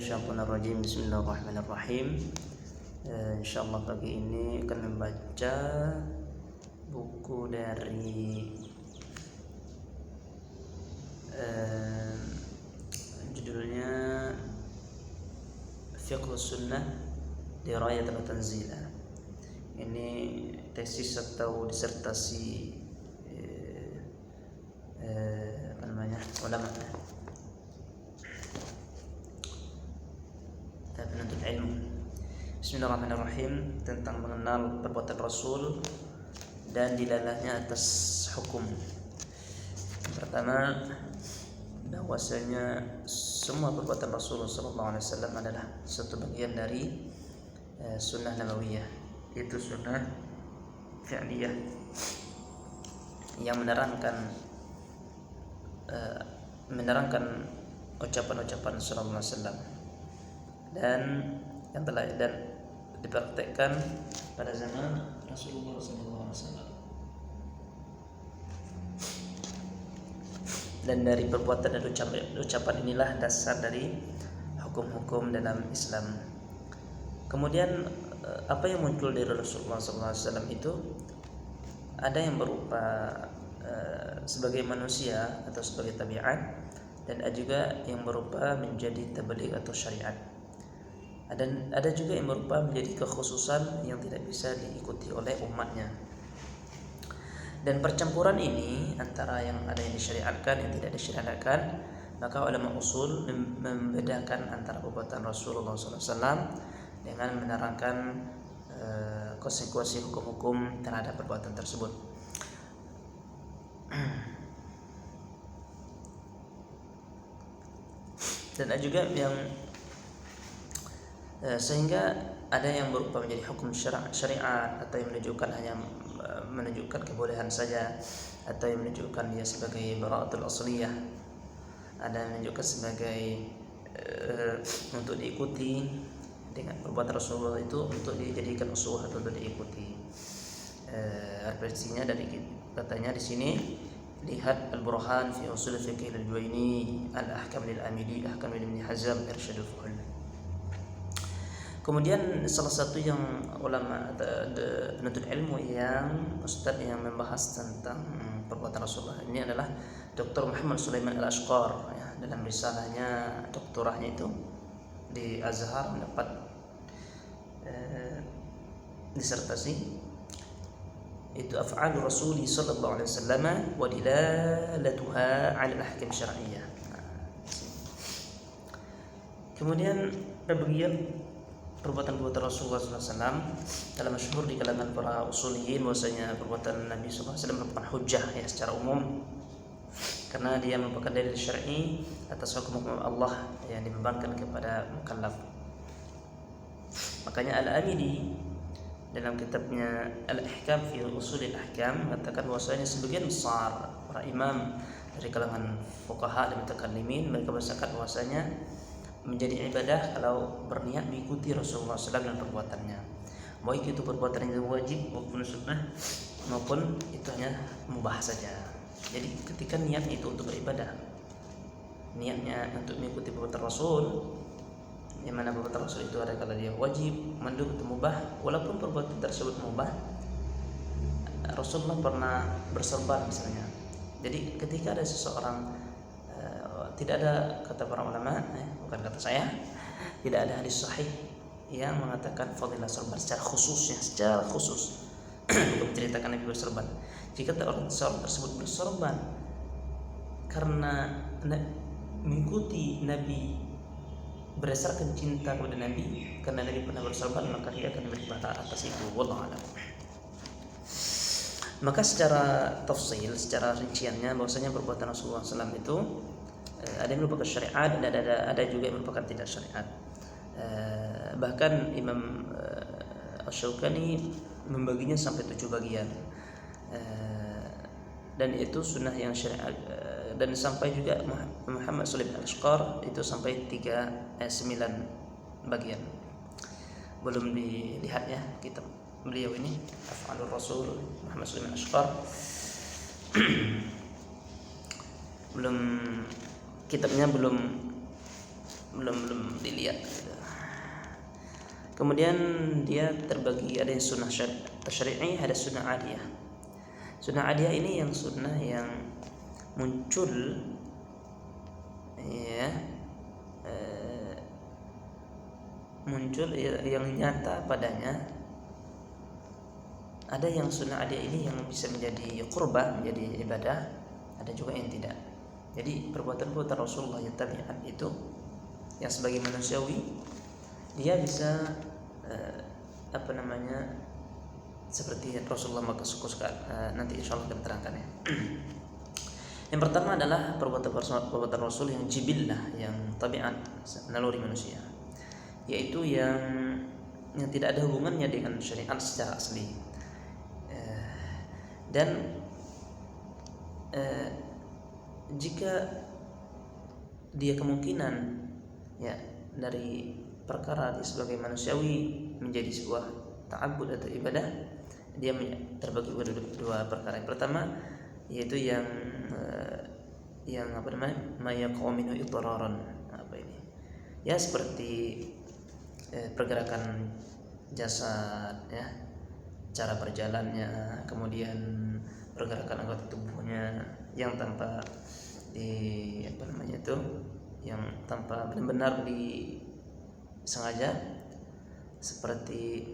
minasyaitonirrajim. Bismillahirrahmanirrahim. Insyaallah pagi ini akan membaca buku dari judulnya Fiqhus Sunnah Dirayat wa Tanzila. Ini tesis atau disertasi ulama penuntut ilmu. Bismillahirrahmanirrahim, tentang mengenal perbuatan Rasul dan dilalahnya atas hukum. Yang pertama, bahwasanya semua perbuatan Rasulullah SAW adalah satu bagian dari sunnah nabawiyah, yaitu sunnah fi'liyah yang menerangkan ucapan-ucapan sallallahu alaihi wasallam dan yang telah dipraktekkan pada zaman Rasulullah SAW. Dan dari perbuatan dan ucapan inilah dasar dari hukum-hukum dalam Islam. Kemudian apa yang muncul dari Rasulullah SAW itu ada yang berupa sebagai manusia atau sebagai tabiat, dan ada juga yang berupa menjadi tabligh atau syariat. Dan ada juga yang berupa menjadi kekhususan yang tidak bisa diikuti oleh umatnya. Dan percampuran ini antara yang ada yang disyariatkan, yang tidak disyariatkan, maka ulama usul membedakan antara perbuatan Rasulullah SAW dengan menerangkan konsekuensi hukum-hukum terhadap perbuatan tersebut. Dan ada juga yang sehingga ada yang berupa menjadi hukum syariat, atau yang menunjukkan hanya menunjukkan kebolehan saja, atau yang menunjukkan dia sebagai bara'atul asliyah, ada yang menunjukkan sebagai untuk diikuti dengan perbuatan Rasulullah itu untuk dijadikan uswah atau untuk diikuti. Referensinya dari katanya di sini, lihat Al-Burhan fi Ushul Fiqh al-Juwayni, Al-Ahkam lil-Amili, Ahkam Ibn Hazm, Irsyadul Fuhul. Kemudian salah satu yang ulama penuntut ilmu yang ustaz yang membahas tentang perbuatan Rasulullah ini adalah Dr. Muhammad Sulaiman Al-Ashqar, ya, dalam risalahnya doktorahnya itu di Azhar mendapat disertasi itu af'al Rasul sallallahu alaihi wasallam wa dilalatuha 'ala al-ahkam syar'iyyah. Kemudian bagian perbuatan-perbuatan Rasulullah SAW telah masyhur di kalangan para usuliyin bahwasanya perbuatan Nabi SAW merupakan hujjah, ya, secara umum, karena dia merupakan dalil syar'i atas hukum-hukum Allah yang dibebankan kepada mukallaf. Makanya Al-Amidi dalam kitabnya Al-Ihkam fi Ushul al-Ahkam mengatakan bahwasanya sebagian besar para imam dari kalangan fuqaha dan mutakallimin mereka merasakan bahwasanya menjadi ibadah kalau berniat mengikuti Rasulullah SAW dan perbuatannya, baik itu perbuatan yang wajib maupun sunnah, maupun itu hanya mubah saja. Jadi ketika niatnya itu untuk beribadah, niatnya untuk mengikuti perbuatan Rasul, yang mana perbuatan Rasul itu ada kalau dia wajib, mandub atau mubah, walaupun perbuatan tersebut mubah, Rasulullah pernah bersorban misalnya. Jadi ketika ada seseorang, tidak ada, kata para ulama, bukan kata saya, tidak ada hadis sahih yang mengatakan fadilah sorban secara khusus untuk menceritakan Nabi bersorban. Jika seorang tersebut bersorban karena mengikuti Nabi berdasarkan cinta kepada Nabi, karena Nabi pernah bersorban, maka dia akan diberi pahala atas itu. Wallahu a'lam. Maka secara tafsil, secara rinciannya, bahwasanya perbuatan Rasulullah SAW itu ada yang merupakan syariat dan ada juga yang merupakan tidak syariat. Bahkan Imam Asy-Syaukani membaginya sampai 7 bagian, dan itu sunnah yang syariat, dan sampai juga Muhammad Sulaiman Al-Ashqar itu sampai 9 bagian. Belum dilihat, ya, kitab beliau ini Af'alur Rasul Muhammad Sulaiman Al-Ashqar belum, kitabnya belum belum dilihat. Kemudian dia terbagi, ada yang sunnah tasyri'i, ada sunnah adiyah. Sunnah adiyah ini yang sunnah yang muncul ya, muncul yang nyata padanya. Ada yang sunnah adiyah ini yang bisa menjadi qurbah, menjadi ibadah, ada juga yang tidak. Jadi perbuatan-perbuatan Rasulullah yang tabiat itu yang sebagai manusiawi, dia bisa seperti Rasulullah maka suka nanti insyaallah kita terangkan ya. Yang pertama adalah perbuatan Rasul yang jibillah, yang tabiat naluri manusia, yaitu yang tidak ada hubungannya dengan syariat secara asli. Dan jika dia kemungkinan ya dari perkara dia sebagai manusiawi menjadi sebuah ta'abbud atau ibadah, dia terbagi pada dua perkara. Yang pertama yaitu yang mayaqau minhu idraran, ya seperti pergerakan jasad ya, cara berjalannya, kemudian pergerakan anggota tubuhnya yang tanpa yang tanpa benar-benar disengaja, seperti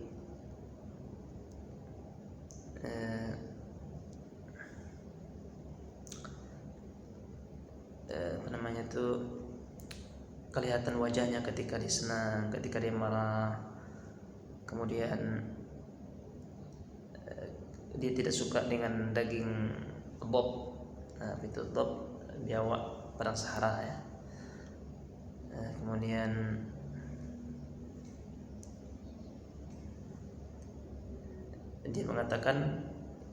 kelihatan wajahnya ketika dia senang, ketika dia marah, kemudian dia tidak suka dengan daging bob, itu bob biawak padang sahara ya. Kemudian dia mengatakan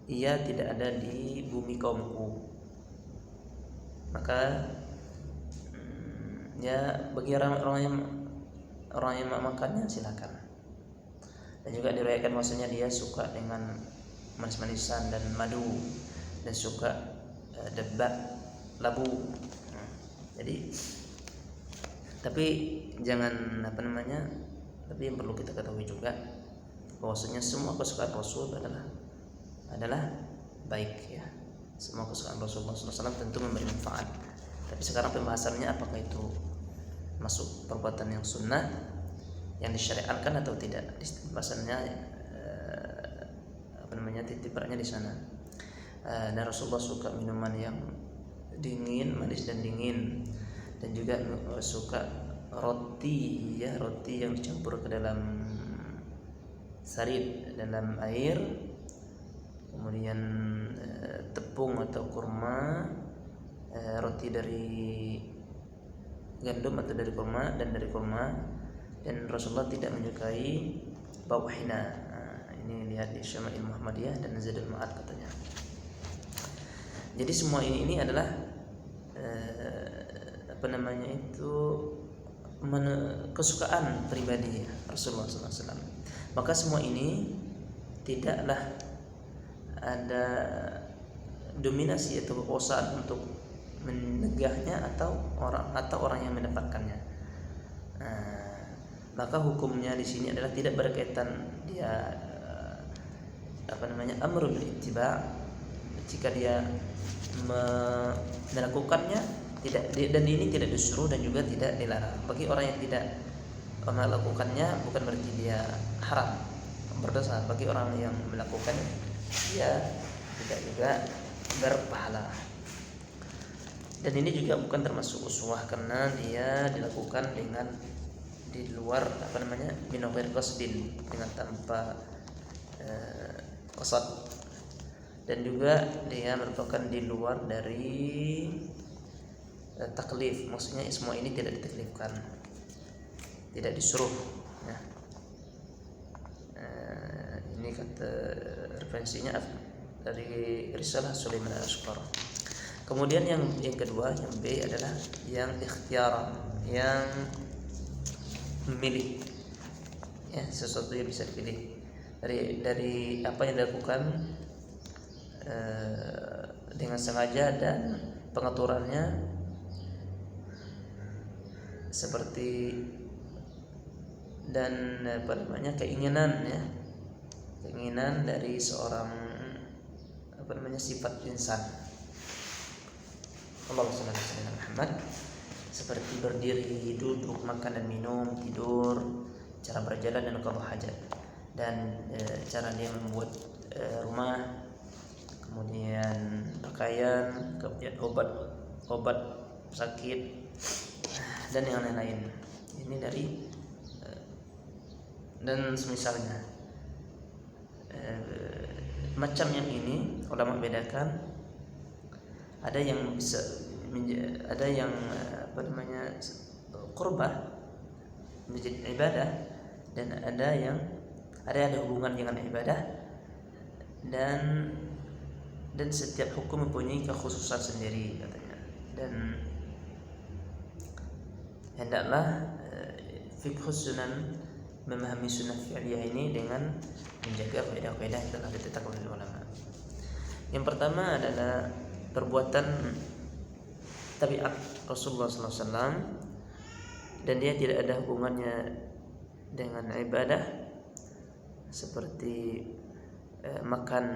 ia tidak ada di bumi kaumku, maka ya bagi orang yang makannya silakan. Dan juga diriwayatkan maksudnya dia suka dengan manis-manisan dan madu, dan suka debak labu. Jadi tapi yang perlu kita ketahui juga bahwasanya semua kesukaan Rasul adalah baik ya. Semua kesukaan Rasulullah SAW tentu memberi manfaat. Tapi sekarang pembahasannya apakah itu masuk perbuatan yang sunnah yang disyariatkan atau tidak. Pembahasannya titik beratnya di sana. Dan Rasulullah suka minuman yang dingin, manis dan dingin, dan juga suka roti yang dicampur ke dalam sarid, dalam air, kemudian tepung atau kurma, roti dari gandum atau dari kurma, dan Rasulullah tidak menyukai bau hina. Ini lihat di Syama'il Muhammadiyah dan Zadul Ma'ad katanya. Jadi semua ini adalah kesukaan pribadi Rasulullah SAW. Maka semua ini tidaklah ada dominasi atau kekuasaan untuk menegahnya atau orang yang mendapatkannya. Maka hukumnya di sini adalah tidak berkaitan dia amrul bil ittiba, jika dia melakukannya tidak, dan ini tidak disuruh dan juga tidak dilarang. Bagi orang yang tidak melakukannya bukan berarti dia haram, berdosa. Bagi orang yang melakukan, dia tidak juga berpahala. Dan ini juga bukan termasuk uswah karena dia dilakukan dengan di luar minogir qasdin, dengan tanpa qasad, dan juga dia merupakan di luar dari taklif. Maksudnya semua ini tidak ditaklifkan, tidak disuruh ya. Ini kata referensinya dari Risalah Sulaiman Al-Ashqar. Kemudian yang kedua, yang B adalah yang ikhtiar, yang memilih ya, sesuatu yang bisa dipilih dari apa yang dilakukan dengan sengaja, dan pengaturannya seperti dan keinginan dari seorang sifat insan. Allahumma shalli ala sayyidina Muhammad, seperti berdiri, duduk, makan dan minum, tidur, cara berjalan dan qada hajat, dan cara dia membuat rumah, kemudian pakaian, kemudian obat sakit dan yang lain-lain. Ini dari dan semisalnya macam yang ini ulama bedakan, ada yang bisa ada yang qurbah menjadi ibadah, dan ada hubungan dengan ibadah, dan setiap hukum mempunyai kekhususan sendiri katanya. Dan hendaklah fiqhus sunan, memahami sunnah fi'liyah ini dengan menjaga kaidah-kaidah yang telah ditetapkan oleh ulama. Yang pertama adalah perbuatan tabiat Rasulullah SAW, dan dia tidak ada hubungannya dengan ibadah, seperti makan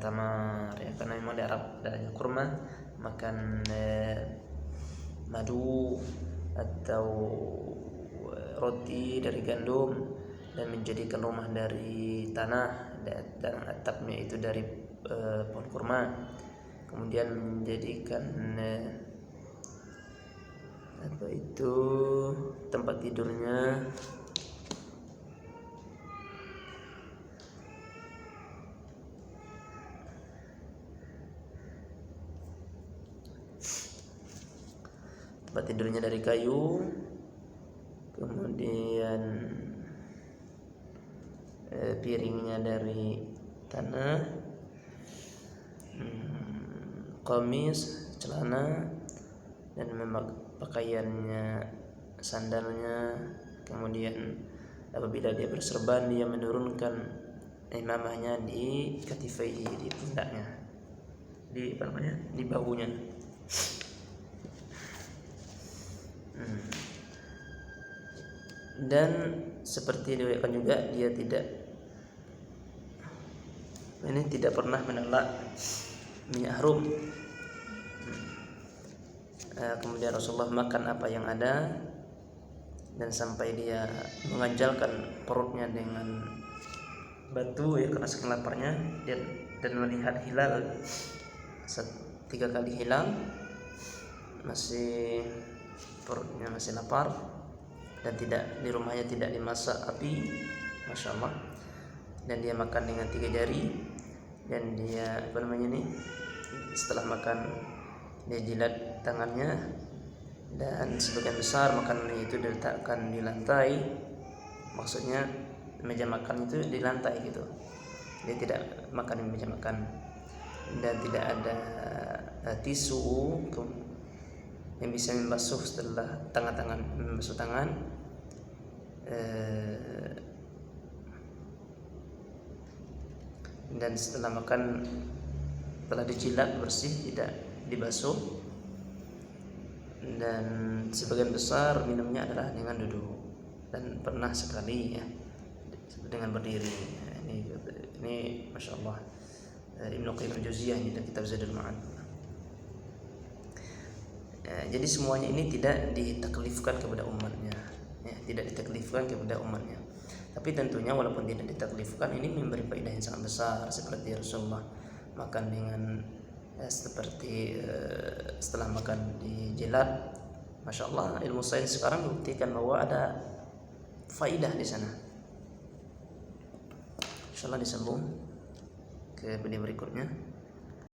tamar ya, karena memang di Arab adanya kurma, makan madu atau roti dari gandum, dan menjadikan rumah dari tanah dan atapnya itu dari pohon kurma, kemudian menjadikan tempat tidurnya dari kayu, kemudian piringnya dari tanah, kamis, celana, dan pakaiannya, sandalnya. Kemudian apabila dia berserban, dia menurunkan imamahnya di katifaihi, di pundaknya, di bahunya. Dan seperti diriwayatkan juga, dia tidak pernah menolak minyak harum. Kemudian Rasulullah makan apa yang ada, dan sampai dia menganjalkan perutnya dengan batu ya, karena saking laparnya, dan melihat hilal 3 kali hilal, perutnya masih lapar, dan di rumahnya tidak dimasak api, masya Allah, dan dia makan dengan 3 jari, dan dia setelah makan dia jilat tangannya, dan sebagian besar makanannya itu diletakkan di lantai, maksudnya meja makan itu di lantai gitu, dia tidak makan di meja makan, dan tidak ada tisu yang bisa membasuh setelah membasuh tangan. Dan setelah makan, telah dijilat bersih, tidak dibasuh. Dan sebagian besar minumnya adalah dengan duduk, dan pernah sekali ya dengan berdiri. Ini masya Allah, Ibnu Qayyim al-Jauziyah ini dalam kitab Zadul Ma'ad. Jadi semuanya ini tidak ditaklifkan kepada umatnya, Tapi tentunya walaupun tidak ditaklifkan, ini memberi faedah yang sangat besar, seperti Rasulullah makan dengan seperti setelah makan dijilat. Masya Allah, ilmu sains sekarang membuktikan bahwa ada faedah di sana. Insya Allah disambung ke video berikutnya.